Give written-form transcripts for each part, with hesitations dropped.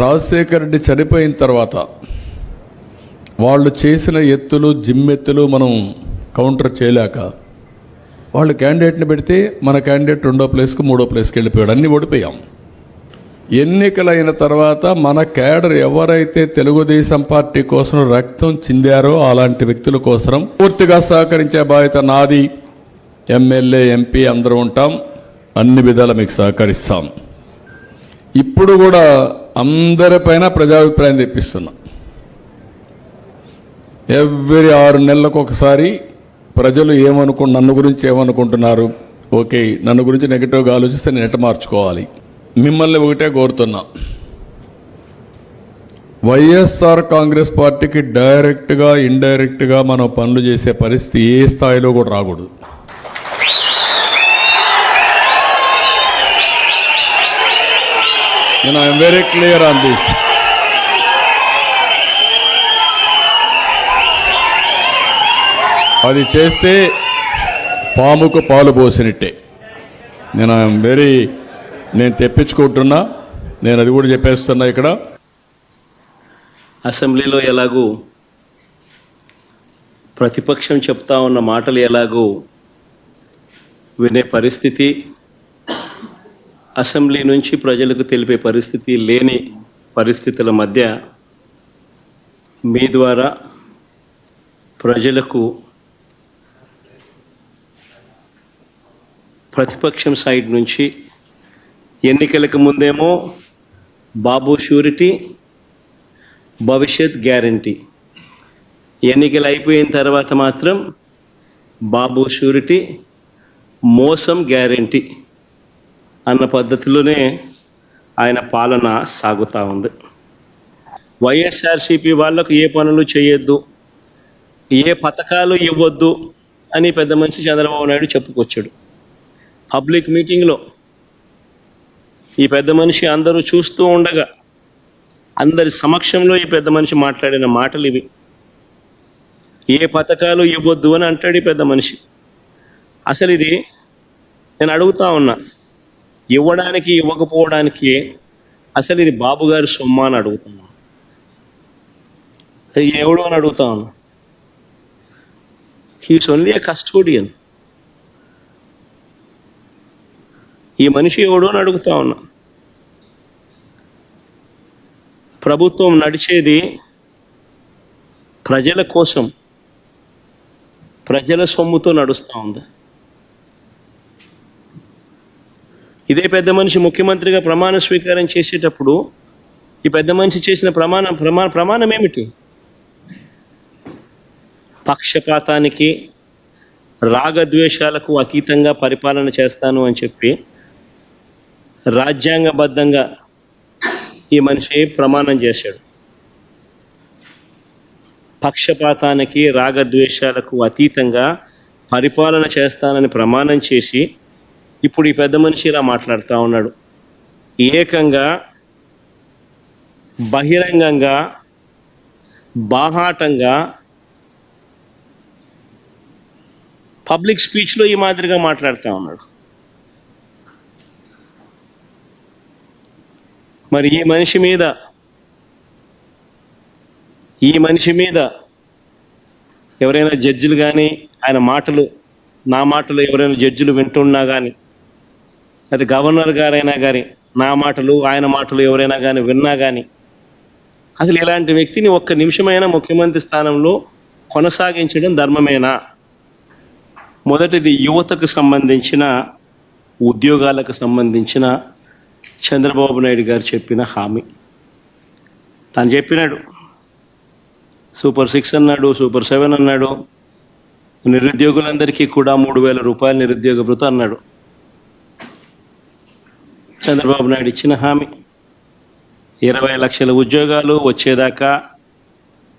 రాజశేఖర్ రెడ్డి చనిపోయిన తర్వాత వాళ్ళు చేసిన ఎత్తులు జిమ్మెత్తులు మనం కౌంటర్ చేయలేక వాళ్ళు క్యాండిడేట్ని పెడితే మన క్యాండిడేట్ 2వ ప్లేస్కు 3వ ప్లేస్కి వెళ్ళిపోయాడు. అన్నీ ఓడిపోయాం. ఎన్నికలైన తర్వాత మన క్యాడర్ ఎవరైతే తెలుగుదేశం పార్టీ కోసం రక్తం చిందారో అలాంటి వ్యక్తుల కోసం పూర్తిగా సహకరించే బాధ్యత నాది. ఎమ్మెల్యే ఎంపీ అందరూ ఉంటాం, అన్ని విధాలా మీకు సహకరిస్తాం. ఇప్పుడు కూడా అందరిపైన ప్రజాభిప్రాయం తెప్పిస్తున్నాం. ఎవ్రీ 6 నెలలకు ఒకసారి ప్రజలు నన్ను గురించి ఏమనుకుంటున్నారు, ఓకే నన్ను గురించి నెగిటివ్గా ఆలోచిస్తే నేను ఎట్ట మార్చుకోవాలి. మిమ్మల్ని ఒకటే కోరుతున్నా, వైఎస్ఆర్ కాంగ్రెస్ పార్టీకి డైరెక్ట్గా ఇండైరెక్ట్గా మనం పనులు చేసే పరిస్థితి ఏ స్థాయిలో కూడా రాకూడదు. I'm very clear on this. అది చేస్తే పాముకు పాలు పోసినట్టే. నేను తెప్పించుకుంటున్నా, నేను అది కూడా చెప్పేస్తున్నా. ఇక్కడ అసెంబ్లీలో ఎలాగూ ప్రతిపక్షం చెప్తా ఉన్న మాటలు ఎలాగూ వినే పరిస్థితి, అసెంబ్లీ నుంచి ప్రజలకు తెలిపే పరిస్థితి లేని పరిస్థితుల మధ్య మీ ద్వారా ప్రజలకు ప్రతిపక్షం సైడ్ నుంచి ఎన్నికలకు ముందేమో బాబు షూరిటీ, భవిష్యత్ గ్యారంటీ, ఎన్నికలు అయిపోయిన తర్వాత మాత్రం బాబు షూరిటీ, మోసం గ్యారంటీ అన్న పద్ధతిలోనే ఆయన పాలన సాగుతూ ఉంది. వైఎస్ఆర్సీపీ వాళ్లకు ఏ పనులు చేయొద్దు, ఏ పథకాలు ఇవ్వద్దు అని పెద్ద మనిషి చంద్రబాబు నాయుడు చెప్పుకొచ్చాడు. పబ్లిక్ మీటింగ్లో ఈ పెద్ద మనిషి అందరూ చూస్తూ ఉండగా అందరి సమక్షంలో ఈ పెద్ద మనిషి మాట్లాడిన మాటలు ఇవి. ఏ పథకాలు ఇవ్వద్దు అని అంటాడు ఈ పెద్ద మనిషి. అసలు ఇది నేను అడుగుతా ఉన్నా, ఇవ్వడానికి ఇవ్వకపోవడానికి అసలు ఇది బాబు గారి సొమ్మ అని అడుగుతున్నా, ఎవడు అని అడుగుతా ఉన్నా. హీస్ ఓన్లీ ఏ కస్టోడియన్. ఈ మనిషి ఎవడు అని అడుగుతా ఉన్నా. ప్రభుత్వం నడిచేది ప్రజల కోసం, ప్రజల సొమ్ముతో నడుస్తూ ఉంది. ఇదే పెద్ద మనిషి ముఖ్యమంత్రిగా ప్రమాణ స్వీకారం చేసేటప్పుడు ఈ పెద్ద మనిషి చేసిన ప్రమాణం ఏమిటి? పక్షపాతానికి, రాగద్వేషాలకు అతీతంగా పరిపాలన చేస్తాను అని చెప్పి రాజ్యాంగబద్ధంగా ఈ మనిషి ప్రమాణం చేశాడు. పక్షపాతానికి, రాగద్వేషాలకు అతీతంగా పరిపాలన చేస్తానని ప్రమాణం చేసి ఇప్పుడు ఈ పెద్ద మనిషి ఇలా మాట్లాడుతూ ఉన్నాడు. ఏకంగా బహిరంగంగా, బాహాటంగా పబ్లిక్ స్పీచ్లో ఈ మాదిరిగా మాట్లాడుతూ ఉన్నాడు. మరి ఈ మనిషి మీద ఎవరైనా జడ్జిలు కానీ, ఆయన మాటలు, నా మాటలు ఎవరైనా జడ్జిలు వింటున్నా కానీ, అది గవర్నర్ గారైనా కానీ నా మాటలు, ఆయన మాటలు ఎవరైనా కానీ విన్నా కానీ, అసలు ఇలాంటి వ్యక్తిని ఒక్క నిమిషమైనా ముఖ్యమంత్రి స్థానంలో కొనసాగించడం ధర్మమేనా? మొదటిది యువతకు సంబంధించిన, ఉద్యోగాలకు సంబంధించిన చంద్రబాబు నాయుడు గారు చెప్పిన హామీ. తను చెప్పినాడు, సూపర్ 6 అన్నాడు, సూపర్ 7 అన్నాడు, నిరుద్యోగులందరికీ కూడా 3,000 రూపాయలు నిరుద్యోగ భృతి అన్నాడు. చంద్రబాబు నాయుడు ఇచ్చిన హామీ 20 లక్షల ఉద్యోగాలు వచ్చేదాకా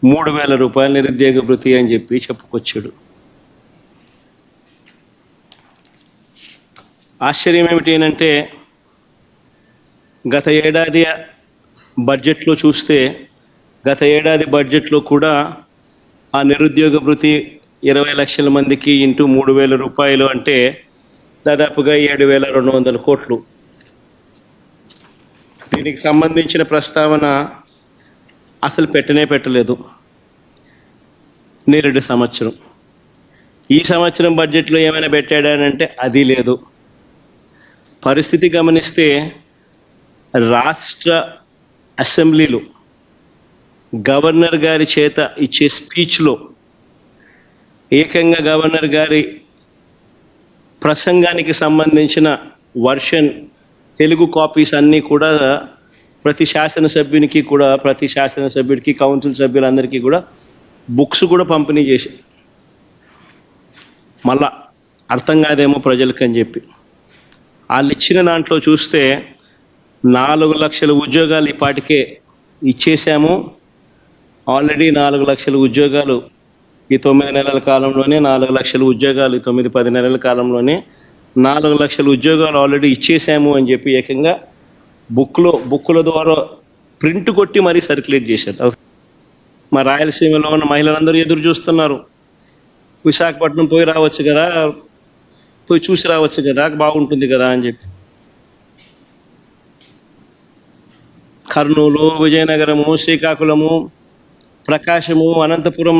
3,000 రూపాయలు నిరుద్యోగ భృతి అని చెప్పి చెప్పుకొచ్చాడు. ఆశ్చర్యం ఏమిటి అంటే, గత ఏడాది బడ్జెట్లో చూస్తే, గత ఏడాది బడ్జెట్లో కూడా ఆ నిరుద్యోగ భృతి 20 లక్షల మందికి ఇంటూ 3,000 రూపాయలు అంటే దాదాపుగా 7,200 కోట్లు. దీనికి సంబంధించిన ప్రస్తావన అసలు పెట్టలేదు. నేరేడు సంవత్సరం, ఈ సంవత్సరం బడ్జెట్లో ఏమైనా పెట్టాడనంటే అది లేదు. పరిస్థితి గమనిస్తే రాష్ట్ర అసెంబ్లీలో గవర్నర్ గారి చేత ఇచ్చే స్పీచ్లో ఏకంగా గవర్నర్ గారి ప్రసంగానికి సంబంధించిన వర్షన్ తెలుగు కాపీస్ అన్నీ కూడా ప్రతి శాసనసభ్యుడికి కౌన్సిల్ సభ్యులందరికీ కూడా బుక్స్ కూడా పంపిణీ చేసి, మళ్ళా అర్థం కాదేమో ప్రజలకు అని చెప్పి వాళ్ళు ఇచ్చిన దాంట్లో చూస్తే 4 లక్షల ఉద్యోగాలు ఇప్పటికే ఇచ్చేసాము. ఆల్రెడీ 4 లక్షల ఉద్యోగాలు ఈ 9 నెలల కాలంలోనే, 4 లక్షల ఉద్యోగాలు ఈ 9-10 నెలల కాలంలోనే 4 లక్షల ఉద్యోగాలు ఆల్రెడీ ఇచ్చేసాము అని చెప్పి ఏకంగా బుక్కుల ద్వారా ప్రింట్ కొట్టి మరీ సర్క్యులేట్ చేశారు. మా రాయలసీమలో ఉన్న మహిళలందరూ ఎదురు చూస్తున్నారు. విశాఖపట్నం పోయి రావచ్చు కదా, పోయి చూసి రావచ్చు కదా, బాగుంటుంది కదా అని చెప్పి. కర్నూలు, విజయనగరము, శ్రీకాకుళము, ప్రకాశము, అనంతపురం,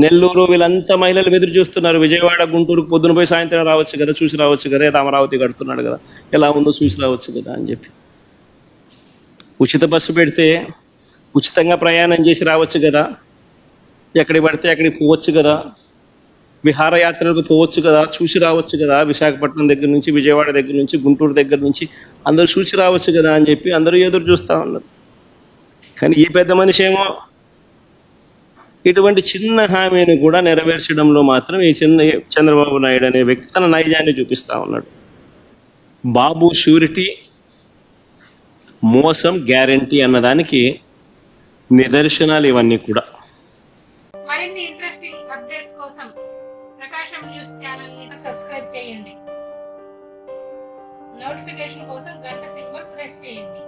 నెల్లూరు వీళ్ళంతా మహిళలు ఎదురు చూస్తున్నారు. విజయవాడ, గుంటూరుకు పొద్దున పోయి సాయంత్రం రావచ్చు కదా, చూసి రావచ్చు కదా, ఏదో అమరావతి కడుతున్నాడు కదా, ఎలా ఉందో చూసి రావచ్చు కదా అని చెప్పి. ఉచిత బస్సు పెడితే ఉచితంగా ప్రయాణం చేసి రావచ్చు కదా, ఎక్కడికి పడితే అక్కడికి పోవచ్చు కదా, విహారయాత్రలకు పోవచ్చు కదా, చూసి రావచ్చు కదా, విశాఖపట్నం దగ్గర నుంచి, విజయవాడ దగ్గర నుంచి, గుంటూరు దగ్గర నుంచి అందరూ చూసి రావచ్చు కదా అని చెప్పి అందరూ ఎదురు చూస్తూ ఉన్నారు. కానీ ఈ పెద్ద మనిషి ఏమో ఇటువంటి చిన్న హామీని కూడా నెరవేర్చడంలో మాత్రం ఈ చంద్రబాబు నాయుడు అనే వ్యక్తి తన నైజాన్ని చూపిస్తూ ఉన్నాడు. బాబు షూరిటీ, మోసం గ్యారంటీ అన్నదానికి నిదర్శనాలు ఇవన్నీ కూడా. మరిన్ని ఇంట్రెస్టింగ్ అప్డేట్స్ కోసం ప్రకాశం న్యూస్ ఛానల్ ని సబ్స్క్రైబ్ చేయండి. నోటిఫికేషన్ కోసం గంట సింబల్ ప్రెస్ చేయండి.